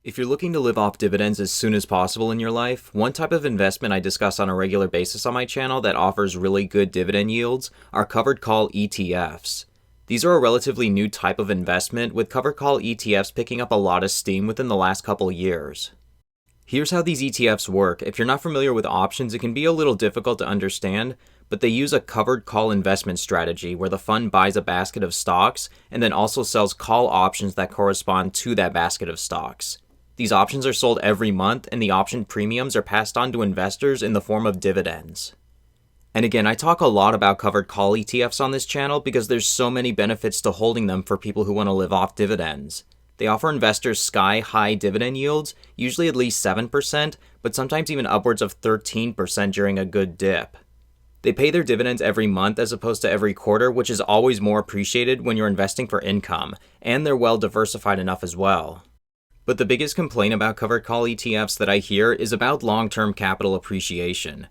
If you're looking to live off dividends as soon as possible in your life, one type of investment I discuss on a regular basis on my channel that offers really good dividend yields are covered call ETFs. These are a relatively new type of investment, with covered call ETFs picking up a lot of steam within the last couple years. Here's how these ETFs work. If you're not familiar with options, it can be a little difficult to understand, but they use a covered call investment strategy where the fund buys a basket of stocks and then also sells call options that correspond to that basket of stocks. These options are sold every month, and the option premiums are passed on to investors in the form of dividends. And again, I talk a lot about covered call ETFs on this channel because there's so many benefits to holding them for people who want to live off dividends. They offer investors sky-high dividend yields, usually at least 7%, but sometimes even upwards of 13% during a good dip. They pay their dividends every month as opposed to every quarter, which is always more appreciated when you're investing for income, and they're well diversified enough as well. But the biggest complaint about covered call ETFs that I hear is about long-term capital appreciation.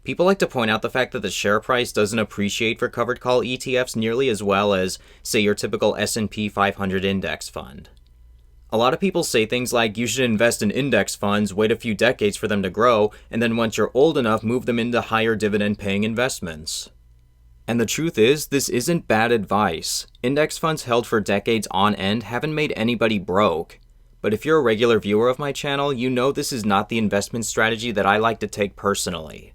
People like to point out the fact that the share price doesn't appreciate for covered call ETFs nearly as well as, say, your typical S&P 500 index fund. A lot of people say things like you should invest in index funds, wait a few decades for them to grow, and then once you're old enough, move them into higher dividend-paying investments. And the truth is, this isn't bad advice. Index funds held for decades on end haven't made anybody broke. But if you're a regular viewer of my channel, you know this is not the investment strategy that I like to take personally.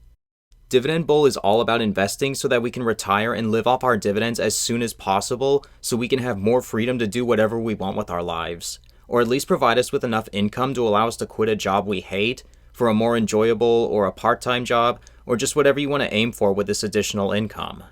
Dividend Bull is all about investing so that we can retire and live off our dividends as soon as possible so we can have more freedom to do whatever we want with our lives. Or at least provide us with enough income to allow us to quit a job we hate for a more enjoyable or a part-time job, or just whatever you want to aim for with this additional income.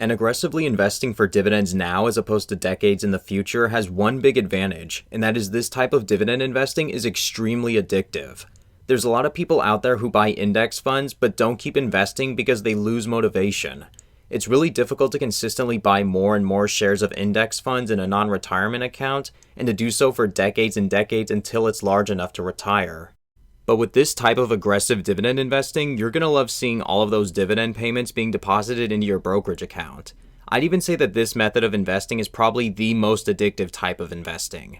And aggressively investing for dividends now as opposed to decades in the future has one big advantage, and that is this type of dividend investing is extremely addictive. There's a lot of people out there who buy index funds but don't keep investing because they lose motivation. It's really difficult to consistently buy more and more shares of index funds in a non-retirement account, and to do so for decades and decades until it's large enough to retire. But with this type of aggressive dividend investing, you're going to love seeing all of those dividend payments being deposited into your brokerage account. I'd even say that this method of investing is probably the most addictive type of investing.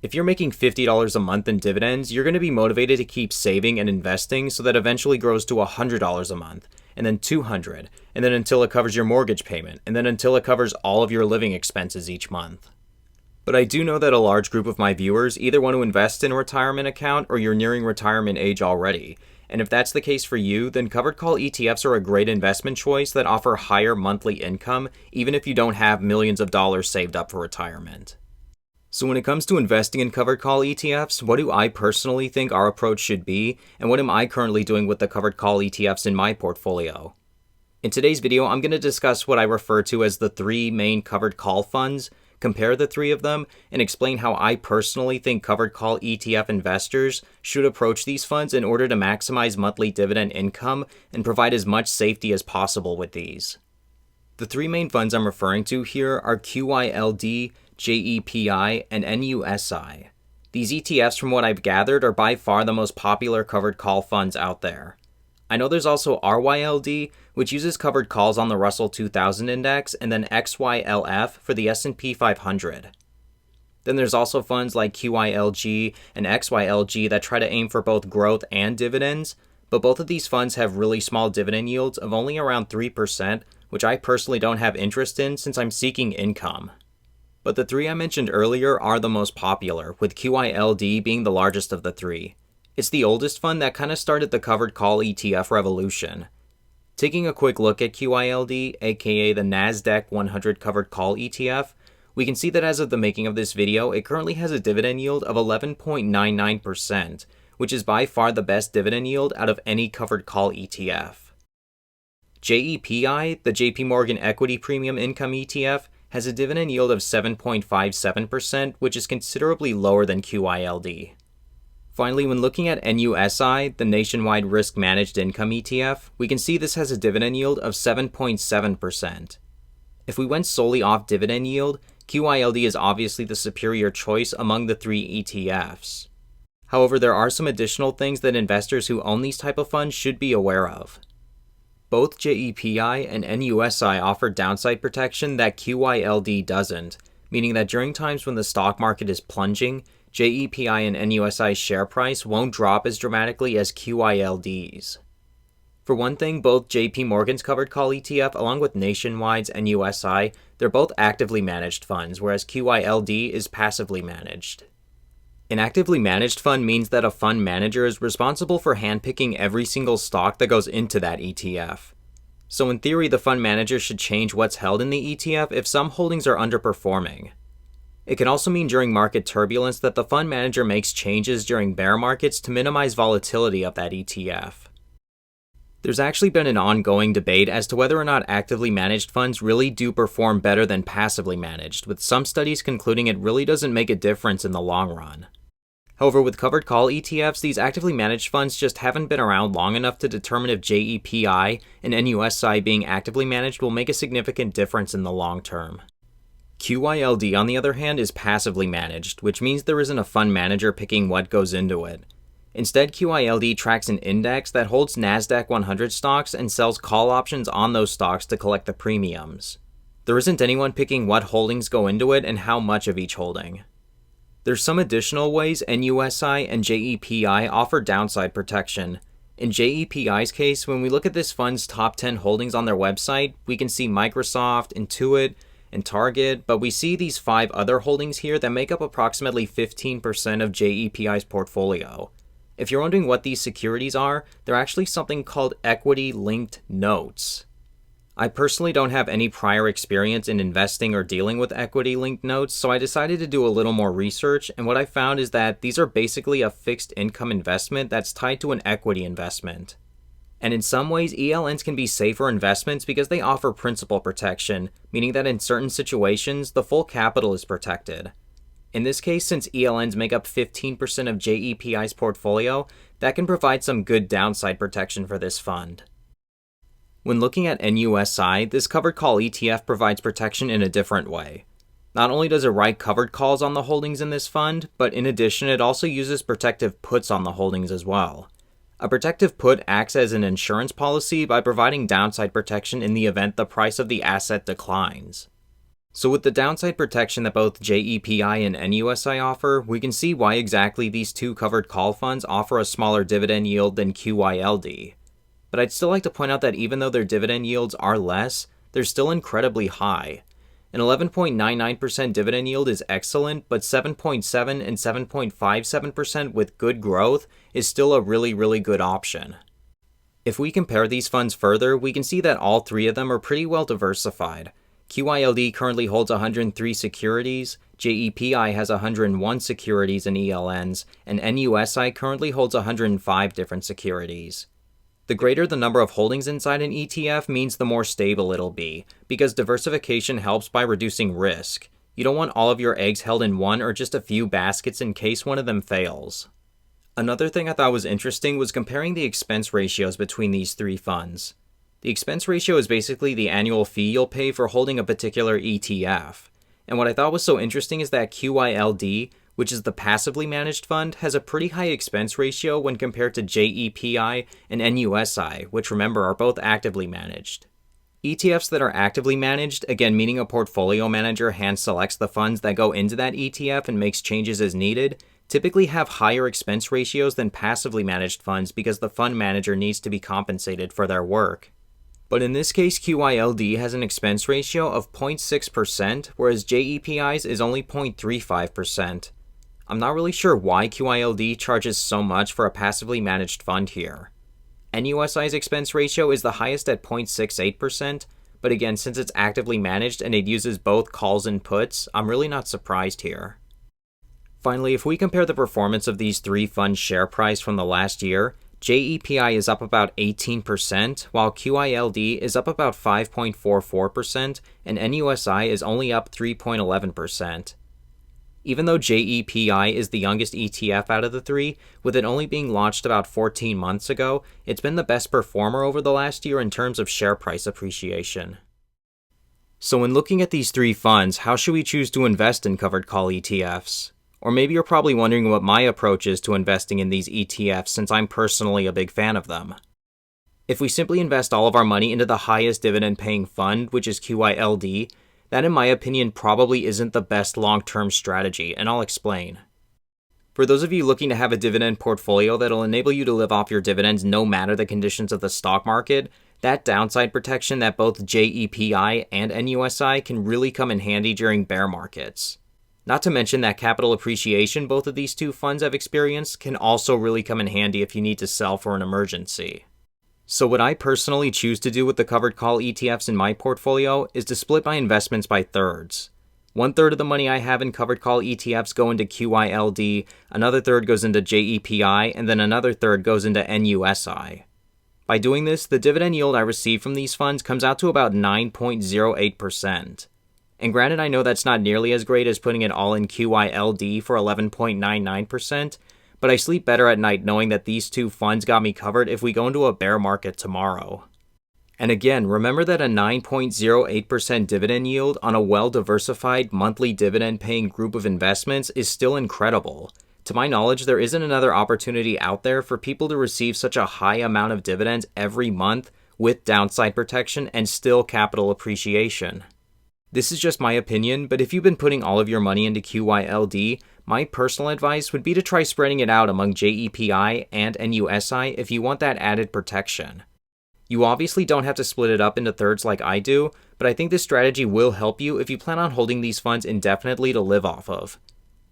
If you're making $50 a month in dividends, you're going to be motivated to keep saving and investing so that eventually grows to $100 a month, and then $200, and then until it covers your mortgage payment, and then until it covers all of your living expenses each month. But I do know that a large group of my viewers either want to invest in a retirement account or you're nearing retirement age already. And if that's the case for you, then covered call ETFs are a great investment choice that offer higher monthly income even if you don't have millions of dollars saved up for retirement. So when it comes to investing in covered call ETFs, what do I personally think our approach should be, and what am I currently doing with the covered call ETFs in my portfolio? In today's video, I'm going to discuss what I refer to as the three main covered call funds, compare the three of them, and explain how I personally think covered call ETF investors should approach these funds in order to maximize monthly dividend income and provide as much safety as possible with these. The three main funds I'm referring to here are Qyld, JEPI, and NUSI. These ETFs, from what I've gathered, are by far the most popular covered call funds out there. I know there's also RYLD, which uses covered calls on the Russell 2000 index, and then XYLF for the S&P 500. Then there's also funds like QYLG and XYLG that try to aim for both growth and dividends, but both of these funds have really small dividend yields of only around 3%, which I personally don't have interest in since I'm seeking income. But the three I mentioned earlier are the most popular, with Qyld being the largest of the three. It's the oldest fund that kind of started the covered call ETF revolution. Taking a quick look at Qyld, aka the NASDAQ 100 covered call ETF, we can see that as of the making of this video, it currently has a dividend yield of 11.99%, which is by far the best dividend yield out of any covered call ETF. JEPI, the JP Morgan Equity Premium Income ETF, has a dividend yield of 7.57%, which is considerably lower than Qyld. Finally, when looking at NUSI, the Nationwide Risk Managed Income ETF, we can see this has a dividend yield of 7.7%. If we went solely off dividend yield, Qyld is obviously the superior choice among the three ETFs. However, there are some additional things that investors who own these type of funds should be aware of. Both JEPI and NUSI offer downside protection that Qyld doesn't, meaning that during times when the stock market is plunging, JEPI and NUSI's share price won't drop as dramatically as Qyld's. For one thing, both JP Morgan's covered call ETF along with Nationwide's NUSI, they're both actively managed funds, whereas Qyld is passively managed. An actively managed fund means that a fund manager is responsible for handpicking every single stock that goes into that ETF. So in theory, the fund manager should change what's held in the ETF if some holdings are underperforming. It can also mean during market turbulence that the fund manager makes changes during bear markets to minimize volatility of that ETF. There's actually been an ongoing debate as to whether or not actively managed funds really do perform better than passively managed, with some studies concluding it really doesn't make a difference in the long run. However, with covered call ETFs, these actively managed funds just haven't been around long enough to determine if JEPI and NUSI being actively managed will make a significant difference in the long term. Qyld, on the other hand, is passively managed, which means there isn't a fund manager picking what goes into it. Instead, Qyld tracks an index that holds NASDAQ 100 stocks and sells call options on those stocks to collect the premiums. There isn't anyone picking what holdings go into it and how much of each holding. There's some additional ways NUSI and JEPI offer downside protection. In JEPI's case, when we look at this fund's top 10 holdings on their website, we can see Microsoft, Intuit, and Target, but we see these 5 other holdings here that make up approximately 15% of JEPI's portfolio. If you're wondering what these securities are, they're actually something called equity-linked notes. I personally don't have any prior experience in investing or dealing with equity-linked notes, so I decided to do a little more research, and what I found is that these are basically a fixed income investment that's tied to an equity investment. And in some ways, ELNs can be safer investments because they offer principal protection, meaning that in certain situations, the full capital is protected. In this case, since ELNs make up 15% of JEPI's portfolio, that can provide some good downside protection for this fund. When looking at NUSI, this covered call ETF provides protection in a different way. Not only does it write covered calls on the holdings in this fund, but in addition it also uses protective puts on the holdings as well. A protective put acts as an insurance policy by providing downside protection in the event the price of the asset declines. So with the downside protection that both JEPI and NUSI offer, we can see why exactly these two covered call funds offer a smaller dividend yield than Qyld. But I'd still like to point out that even though their dividend yields are less, they're still incredibly high. An 11.99% dividend yield is excellent, but 7.7 and 7.57% with good growth is still a really good option. If we compare these funds further, we can see that all 3 of them are pretty well diversified. Qyld currently holds 103 securities, JEPI has 101 securities in ELNs, and NUSI currently holds 105 different securities. The greater the number of holdings inside an ETF means the more stable it'll be, because diversification helps by reducing risk. You don't want all of your eggs held in one or just a few baskets in case one of them fails. Another thing I thought was interesting was comparing the expense ratios between these 3 funds. The expense ratio is basically the annual fee you'll pay for holding a particular ETF. And what I thought was so interesting is that Qyld, which is the passively managed fund, has a pretty high expense ratio when compared to JEPI and NUSI, which remember are both actively managed. ETFs that are actively managed, again meaning a portfolio manager hand selects the funds that go into that ETF and makes changes as needed, typically have higher expense ratios than passively managed funds because the fund manager needs to be compensated for their work. But in this case, Qyld has an expense ratio of 0.6%, whereas JEPI's is only 0.35%. I'm not really sure why Qyld charges so much for a passively managed fund here. NUSI's expense ratio is the highest at 0.68%, but again, since it's actively managed and it uses both calls and puts, I'm really not surprised here. Finally, if we compare the performance of these 3 funds' share price from the last year, JEPI is up about 18%, while Qyld is up about 5.44%, and NUSI is only up 3.11%. Even though JEPI is the youngest ETF out of the 3, with it only being launched about 14 months ago, it's been the best performer over the last year in terms of share price appreciation. So when looking at these 3 funds, how should we choose to invest in covered call ETFs? Or maybe you're probably wondering what my approach is to investing in these ETFs since I'm personally a big fan of them. If we simply invest all of our money into the highest dividend paying fund, which is Qyld, that in my opinion probably isn't the best long-term strategy, and I'll explain. For those of you looking to have a dividend portfolio that'll enable you to live off your dividends no matter the conditions of the stock market, that downside protection that both JEPI and NUSI can really come in handy during bear markets. Not to mention that capital appreciation both of these two funds have experienced can also really come in handy if you need to sell for an emergency. So what I personally choose to do with the covered call ETFs in my portfolio is to split my investments by thirds. 1/3 of the money I have in covered call ETFs go into Qyld, another third goes into JEPI, and then another third goes into NUSI. By doing this, the dividend yield I receive from these funds comes out to about 9.08%. And granted, I know that's not nearly as great as putting it all in Qyld for 11.99%, but I sleep better at night knowing that these two funds got me covered if we go into a bear market tomorrow. And again, remember that a 9.08% dividend yield on a well-diversified monthly dividend-paying group of investments is still incredible. To my knowledge, there isn't another opportunity out there for people to receive such a high amount of dividends every month with downside protection and still capital appreciation. This is just my opinion, but if you've been putting all of your money into Qyld, my personal advice would be to try spreading it out among JEPI and NUSI if you want that added protection. You obviously don't have to split it up into thirds like I do, but I think this strategy will help you if you plan on holding these funds indefinitely to live off of.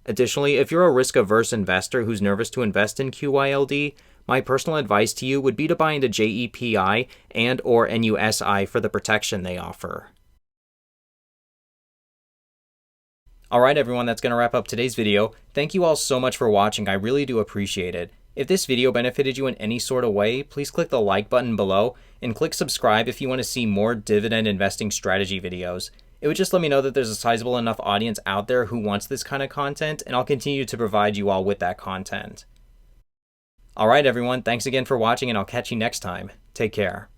Additionally, if you're a risk-averse investor who's nervous to invest in Qyld, my personal advice to you would be to buy into JEPI and/or NUSI for the protection they offer. Alright everyone, that's going to wrap up today's video. Thank you all so much for watching, I really do appreciate it. If this video benefited you in any sort of way, please click the like button below and click subscribe if you want to see more dividend investing strategy videos. It would just let me know that there's a sizable enough audience out there who wants this kind of content, and I'll continue to provide you all with that content. Alright everyone, thanks again for watching and I'll catch you next time. Take care.